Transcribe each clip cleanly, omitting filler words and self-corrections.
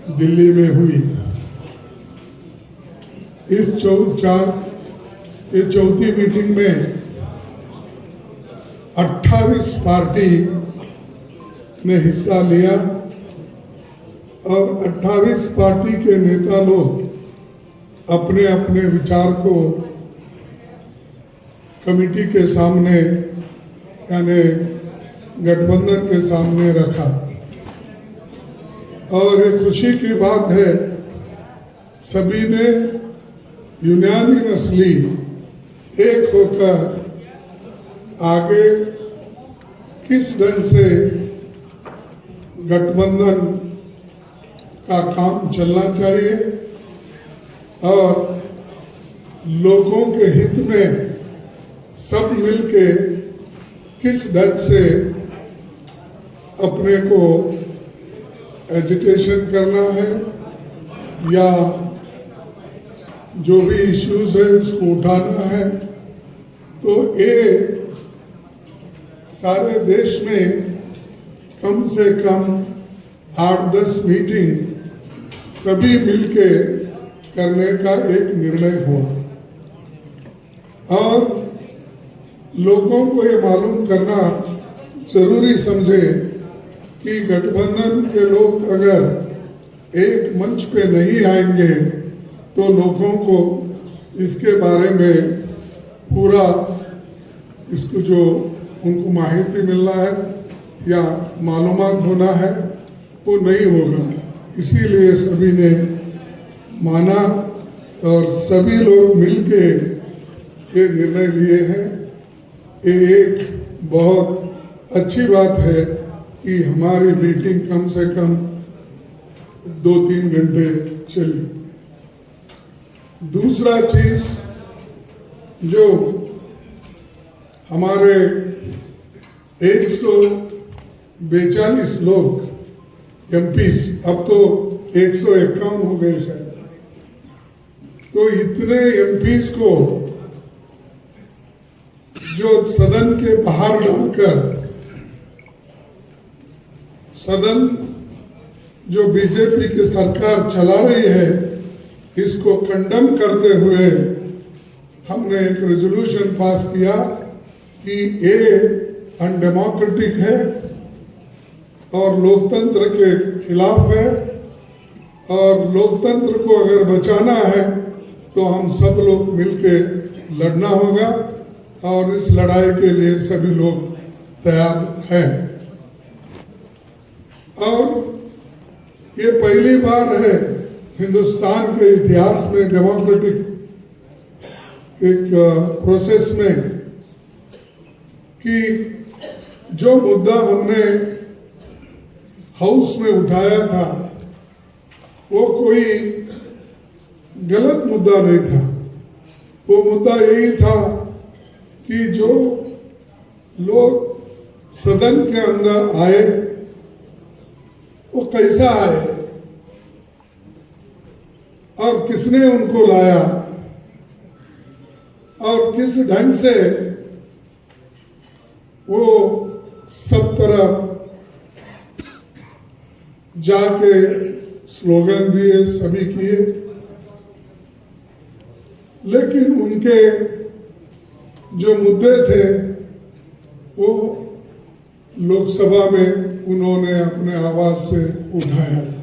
दिल्ली में हुई। इस चौथी मीटिंग में 28 पार्टी ने हिस्सा लिया और 28 पार्टी के नेता लोग अपने अपने विचार को कमेटी के सामने यानी गठबंधन के सामने रखा। और ये खुशी की बात है, सभी ने यूनानिमसली एक होकर आगे किस ढंग से गठबंधन का काम चलना चाहिए और लोगों के हित में सब मिलके किस ढंग से अपने को एजुकेशन करना है या जो भी इश्यूज है उसको उठाना है। तो ये सारे देश में कम से कम 8-10 मीटिंग सभी मिलके करने का एक निर्णय हुआ और लोगों को ये मालूम करना जरूरी समझे कि गठबंधन के लोग अगर एक मंच पे नहीं आएंगे तो लोगों को इसके बारे में पूरा इसको जो उनको माहिती मिलना है या मालूमात होना है वो नहीं होगा। इसीलिए सभी ने माना और सभी लोग मिलके ये निर्णय लिए हैं। ये एक बहुत अच्छी बात है कि हमारी मीटिंग कम से कम 2-3 घंटे चली। दूसरा चीज जो हमारे 142 लोग एमपीस, अब तो 151 हो गए शायद, तो इतने एमपीस को जो सदन के बाहर डालकर सदन जो बीजेपी की सरकार चला रही है इसको कंडम करते हुए हमने एक रेजोल्यूशन पास किया कि ये अनडेमोक्रेटिक है और लोकतंत्र के खिलाफ है और लोकतंत्र को अगर बचाना है तो हम सब लोग मिलके लड़ना होगा और इस लड़ाई के लिए सभी लोग तैयार हैं। और ये पहली बार है हिंदुस्तान के इतिहास में डेमोक्रेटिक एक प्रोसेस में कि जो मुद्दा हमने हाउस में उठाया था वो कोई गलत मुद्दा नहीं था। वो मुद्दा यही था कि जो लोग सदन के अंदर आए वो कैसा आए और किसने उनको लाया और किस ढंग से वो सब तरफ जाके स्लोगन दिए, सभी किए, लेकिन उनके जो मुद्दे थे वो लोकसभा में उन्होंने अपने आवाज से उठाया था।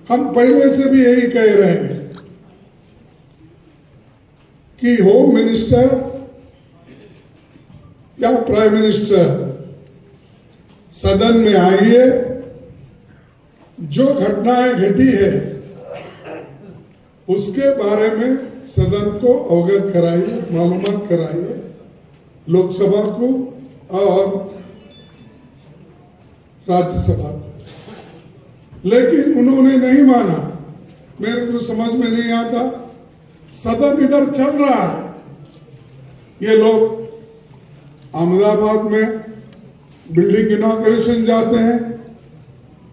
हम पहले से भी यही कह रहे हैं कि होम मिनिस्टर या प्राइम मिनिस्टर सदन में आइए, जो घटनाएं घटी है उसके बारे में सदन को अवगत कराइए, मालूमात कराइए लोकसभा को और राज्यसभा को। लेकिन उन्होंने नहीं माना। मेरे को समझ में नहीं आता, सदन इधर चल रहा है, ये लोग अहमदाबाद में बिल्डिंग इनॉग्रेशन जाते हैं,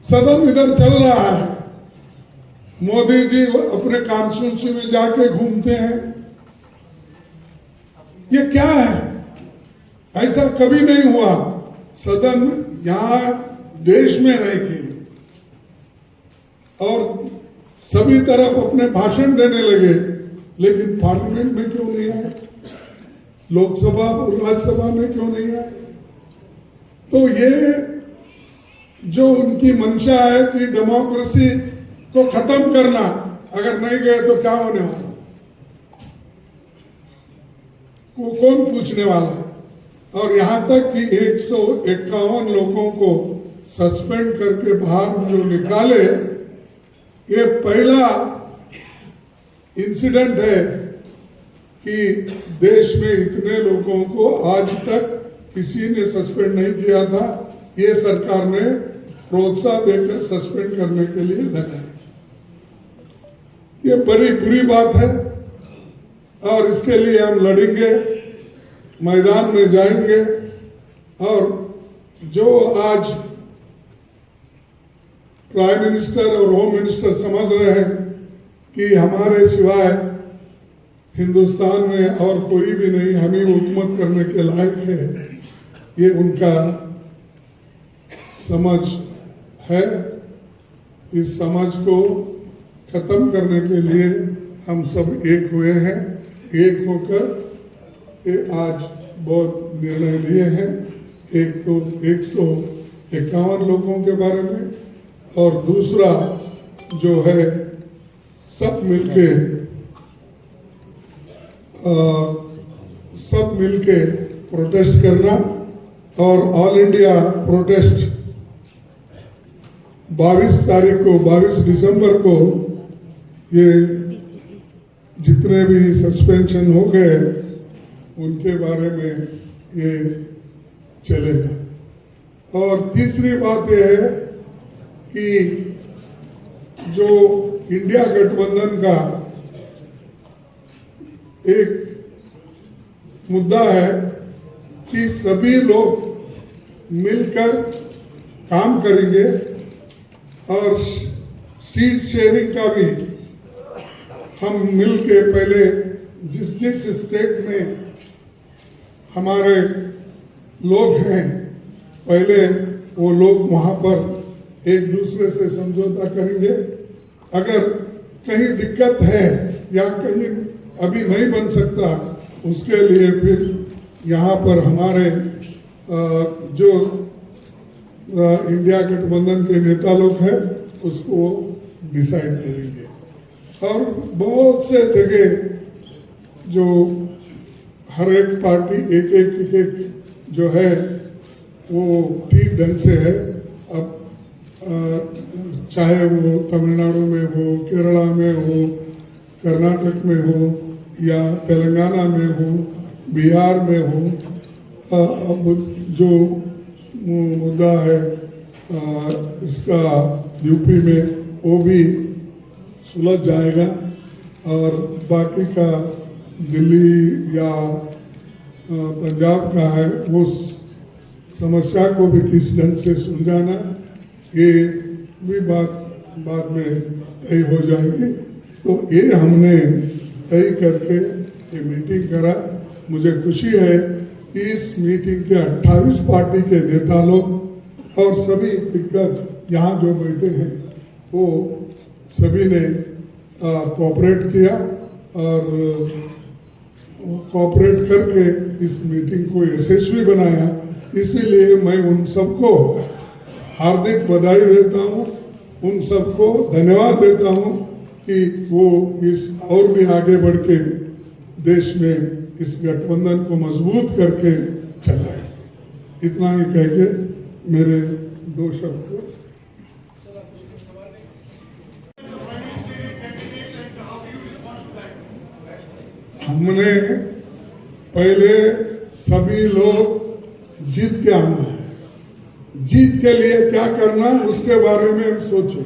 सदन इधर चल रहा है, मोदी जी अपने कॉन्स्टिट्यूंसी में जाके घूमते हैं। ये क्या है? ऐसा कभी नहीं हुआ। सदन यहां देश में रह के और सभी तरफ अपने भाषण देने लगे, लेकिन पार्लियामेंट में क्यों नहीं आए, लोकसभा और राज्यसभा में क्यों नहीं आए? तो ये जो उनकी मंशा है कि डेमोक्रेसी को खत्म करना, अगर नहीं गए तो क्या होने वाला, वो कौन पूछने वाला है? और यहां तक कि 151 लोगों को सस्पेंड करके बाहर जो निकाले, ये पहला इंसिडेंट है कि देश में इतने लोगों को आज तक किसी ने सस्पेंड नहीं किया था। ये सरकार ने प्रोत्साहन देकर सस्पेंड करने के लिए लगाया। ये बड़ी बुरी बात है और इसके लिए हम लड़ेंगे, मैदान में जाएंगे। और जो आज प्राइम मिनिस्टर और होम मिनिस्टर समझ रहे हैं कि हमारे सिवाय हिंदुस्तान में और कोई भी नहीं, हम ही हुकूमत करने के लायक है, ये उनका समझ है। इस समझ को खत्म करने के लिए हम सब एक हुए हैं। एक होकर ये आज बहुत निर्णय लिए हैं। एक तो 151 लोगों के बारे में, और दूसरा जो है सब मिलके प्रोटेस्ट करना। और ऑल इंडिया प्रोटेस्ट 22 दिसंबर को ये जितने भी सस्पेंशन हो गए उनके बारे में ये चलेगा। और तीसरी बात यह है कि जो इंडिया गठबंधन का एक मुद्दा है कि सभी लोग मिलकर काम करेंगे और सीट शेयरिंग का भी हम मिलके पहले जिस स्टेट में हमारे लोग हैं, पहले वो लोग वहां पर एक दूसरे से समझौता करेंगे। अगर कहीं दिक्कत है या कहीं अभी नहीं बन सकता, उसके लिए फिर यहाँ पर हमारे जो इंडिया गठबंधन के नेता लोग हैं उसको डिसाइड करेंगे। और बहुत से जगह जो हर एक पार्टी एक जो है वो ठीक ढंग से है। अब चाहे वो तमिलनाडु में हो, केरला में हो, कर्नाटक में हो या तेलंगाना में हो, बिहार में हो, अब जो मुद्दा है इसका यूपी में वो भी सुलझ जाएगा। और बाकी का दिल्ली या पंजाब का है, वो समस्या को भी किस ढंग से सुलझाना, ये भी बात बाद में तय हो जाएगी। तो ये हमने तय करके ये मीटिंग करा। मुझे खुशी है कि इस मीटिंग के 28 पार्टी के नेता लोग और सभी दिग्गज यहाँ जो बैठे हैं वो सभी ने कोऑपरेट किया और कोऑपरेट करके इस मीटिंग को यशस्वी बनाया। इसीलिए मैं उन सबको हार्दिक बधाई देता हूँ, उन सबको धन्यवाद देता हूँ कि वो इस और भी आगे बढ़ के देश में इस गठबंधन को मजबूत करके चलाए। इतना ही कह के मेरे दो शब्द को हमने पहले सभी लोग जीत के आना है, जीत के लिए क्या करना उसके बारे में सोचे।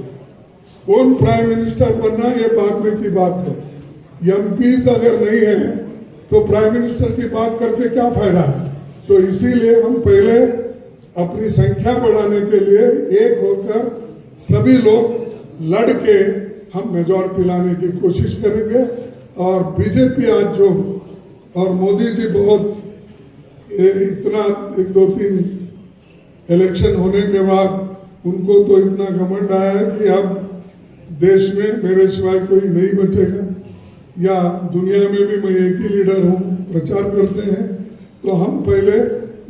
कौन प्राइम मिनिस्टर बनना ये बाद में की बात है। एमपीज अगर नहीं है तो प्राइम मिनिस्टर की बात करके क्या फायदा है। तो इसीलिए हम पहले अपनी संख्या बढ़ाने के लिए एक होकर सभी लोग लड़ के हम मेजॉरिटी लाने की कोशिश करेंगे। और बीजेपी आज जो और मोदी जी बहुत इतना 1-2-3 इलेक्शन होने के बाद उनको तो इतना घमंड आया है कि अब देश में मेरे सिवाय कोई नहीं बचेगा, या दुनिया में भी मैं एक ही लीडर हूँ, प्रचार करते हैं, तो हम पहले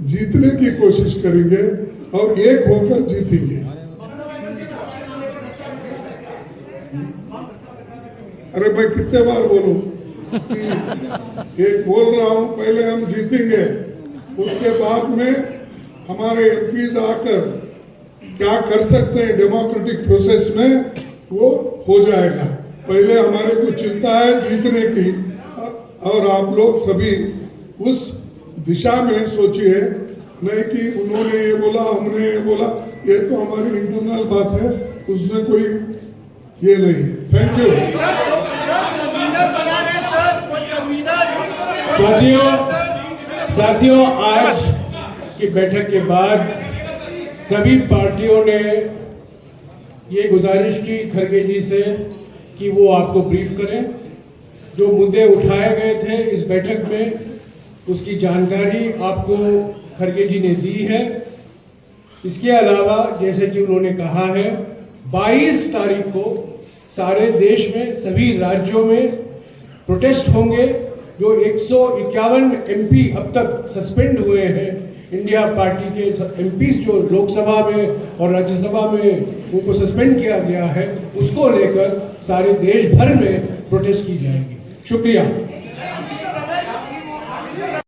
जीतने की कोशिश करेंगे और एक होकर जीतेंगे। अरे मैं कितने बार बोलूं कि एक बोल रहा हूं, पहले हम जीतेंगे, उसके बाद में हमारे एमपीज आकर क्या कर सकते हैं डेमोक्रेटिक प्रोसेस में, वो हो जाएगा। पहले हमारे को चिंता है जीतने की, और आप लोग सभी उस दिशा में सोचिए, नहीं कि उन्होंने ये बोला हमने ये बोला, ये तो हमारी इंटरनल बात है, उसमें कोई ये नहीं। Thank you. साथियों, आज की बैठक के बाद सभी पार्टियों ने ये गुजारिश की खड़गे जी से कि वो आपको ब्रीफ करें, जो मुद्दे उठाए गए थे इस बैठक में उसकी जानकारी आपको खड़गे जी ने दी है। इसके अलावा जैसे कि उन्होंने कहा है, 22 तारीख को सारे देश में सभी राज्यों में प्रोटेस्ट होंगे। जो 151 एमपी अब तक सस्पेंड हुए हैं, इंडिया पार्टी के एमपी जो लोकसभा में और राज्यसभा में उनको सस्पेंड किया गया है, उसको लेकर सारे देश भर में प्रोटेस्ट की जाएगी। शुक्रिया।